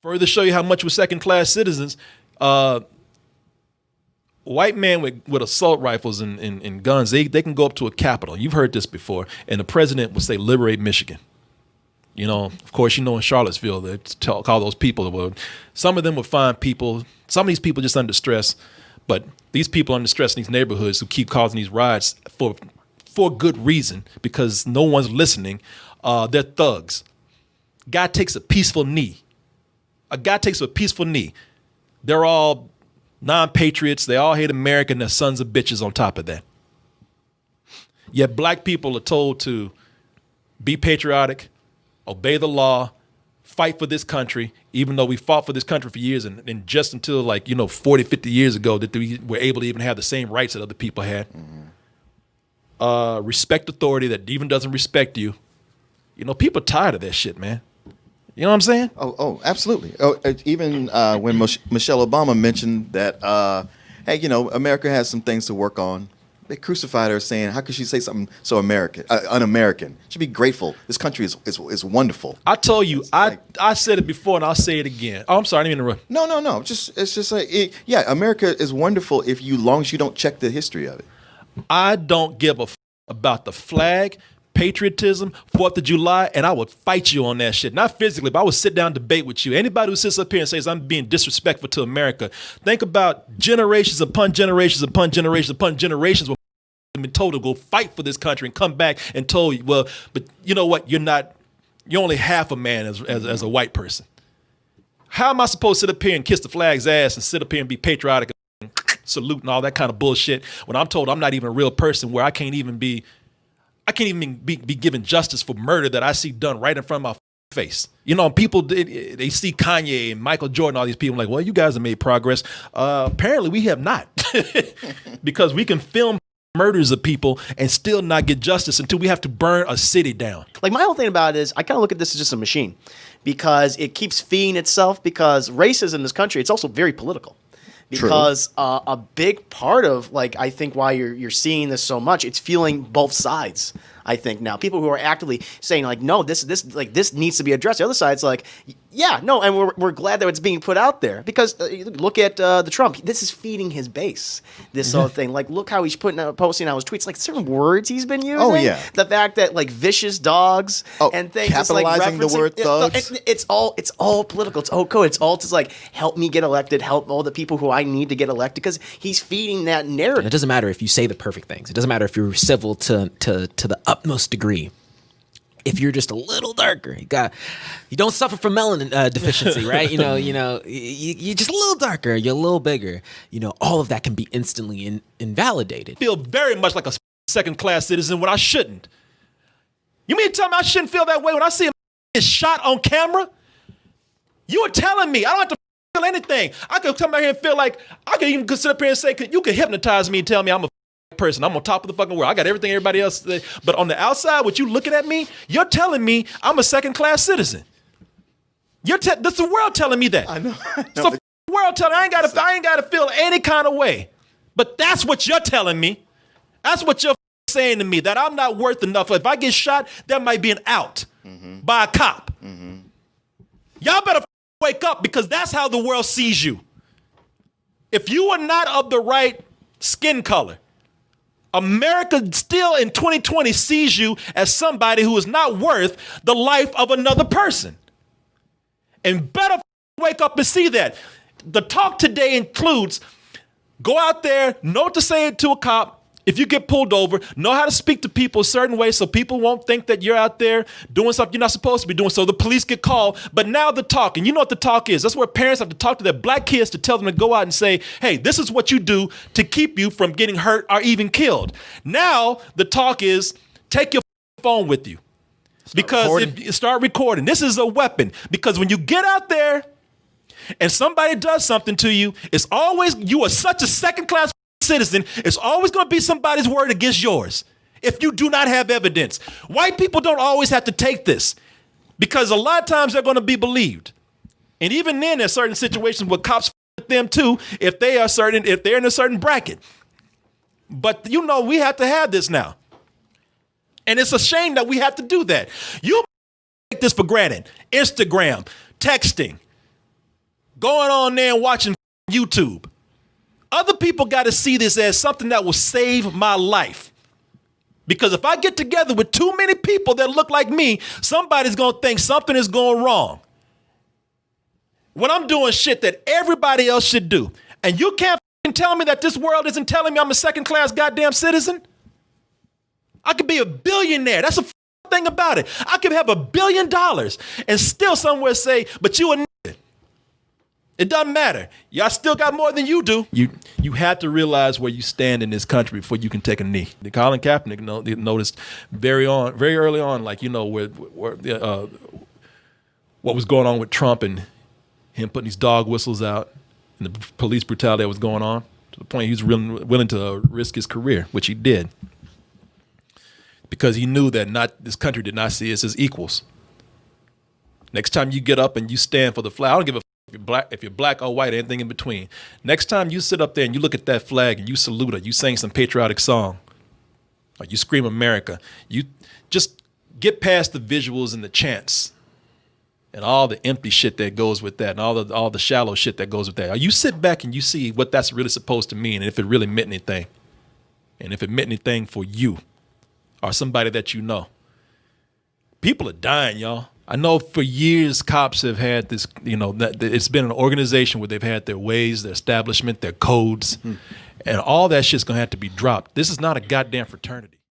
Further show you how much we're second-class citizens. White men with assault rifles and guns, they can go up to a Capitol. You've heard this before. And the president would say, liberate Michigan. Of course, in Charlottesville, they call those people. Well, some of them would find people. Some of these people just under stress. But these people under stress in these neighborhoods who keep causing these riots for good reason, because no one's listening, they're thugs. Guy takes a peaceful knee. They're all non-patriots. They all hate America, and they're sons of bitches on top of that. Yet black people are told to be patriotic, obey the law, fight for this country, even though we fought for this country for years, and just until 40, 50 years ago that we were able to even have the same rights that other people had. Mm-hmm. Respect authority that even doesn't respect you. People are tired of that shit, man. You know what I'm saying? Oh, absolutely. Even when Michelle Obama mentioned that, hey, America has some things to work on. They crucified her, saying, "How could she say something so un-American? She'd be grateful. This country is wonderful." I told you, I said it before, and I'll say it again. Oh, I'm sorry, I didn't mean to interrupt. No. It's just like, America is wonderful long as you don't check the history of it. I don't give a about the flag, patriotism, 4th of July, and I would fight you on that shit. Not physically, but I would sit down and debate with you. Anybody who sits up here and says I'm being disrespectful to America, think about generations upon generations upon generations upon generations where been told to go fight for this country and come back and told you, well, but you know what? You're only half a man as a white person. How am I supposed to sit up here and kiss the flag's ass and sit up here and be patriotic and salute and all that kind of bullshit when I'm told I'm not even a real person, where I can't even be given justice for murder that I see done right in front of my face? People, they see Kanye and Michael Jordan, all these people, like, well, you guys have made progress. Apparently we have not, because we can film murders of people and still not get justice until we have to burn a city down. Like, my whole thing about it is I kind of look at this as just a machine, because it keeps feeding itself, because racism in this country, it's also very political. Because a big part of, I think why you're seeing this so much, it's fueling both sides. I think now people who are actively saying no, this needs to be addressed. The other side's yeah, no, and we're glad that it's being put out there, because look at the Trump. This is feeding his base. This whole thing. Look how he's posting out his tweets. Certain words he's been using. Oh yeah. The fact that vicious dogs and things. Capitalizing the word thugs. It's all political. It's all code. It's all just help me get elected. Help all the people who I need to get elected, because he's feeding that narrative. And it doesn't matter if you say the perfect things. It doesn't matter if you're civil to the utmost degree. If you're just a little darker, you don't suffer from melanin deficiency, right? You're just a little darker, you're a little bigger. All of that can be instantly invalidated. I feel very much like a second-class citizen when I shouldn't. You mean to tell me I shouldn't feel that way when I see a get shot on camera? You were telling me I don't have to feel anything. I could come out here and feel like I could even sit up here and say, you could hypnotize me and tell me I'm a person. I'm on top of the fucking world. I got everything everybody else. But on the outside, with you looking at me, you're telling me I'm a second-class citizen. That's the world telling me that. I know. So the world telling me I ain't gotta feel any kind of way. But that's what you're telling me. That's what you're saying to me, that I'm not worth enough. If I get shot, there might be an out by a cop. Mm-hmm. Y'all better wake up, because that's how the world sees you. If you are not of the right skin color, America still in 2020 sees you as somebody who is not worth the life of another person. And better wake up and see that. The talk today includes go out there, know what to say to a cop. If you get pulled over, know how to speak to people a certain way so people won't think that you're out there doing something you're not supposed to be doing, so the police get called. But now the talk, and you know what the talk is. That's where parents have to talk to their black kids to tell them to go out and say, hey, this is what you do to keep you from getting hurt or even killed. Now the talk is take your phone with you. If you start recording, this is a weapon. Because when you get out there and somebody does something to you, it's always, you are such a second-class citizen, it's always going to be somebody's word against yours if you do not have evidence. White people don't always have to take this, because a lot of times they're going to be believed. And even then, there's certain situations where cops with them too, if they're in a certain bracket. But we have to have this now. And it's a shame that we have to do that. You take this for granted. Instagram, texting, going on there and watching YouTube. Other people got to see this as something that will save my life. Because if I get together with too many people that look like me, somebody's going to think something is going wrong. When I'm doing shit that everybody else should do. And you can't tell me that this world isn't telling me I'm a second-class goddamn citizen. I could be a billionaire. That's a thing about it. I could have $1 billion and still somewhere say, but you a nigga. It doesn't matter. Y'all still got more than you do. You have to realize where you stand in this country before you can take a knee. Colin Kaepernick noticed very early on, like, you know, what was going on with Trump and him putting these dog whistles out and the police brutality that was going on, to the point he was willing to risk his career, which he did, because he knew that this country did not see us as equals. Next time you get up and you stand for the flag, I don't give a if you're black or white, anything in between. Next time you sit up there and you look at that flag and you salute it, you sing some patriotic song, or you scream America, you just get past the visuals and the chants and all the empty shit that goes with that and all the shallow shit that goes with that. You sit back and you see what that's really supposed to mean and if it really meant anything. And if it meant anything for you or somebody that you know. People are dying, y'all. I know for years cops have had this, you know, that it's been an organization where they've had their ways, their establishment, their codes, and all that shit's gonna have to be dropped. This is not a goddamn fraternity.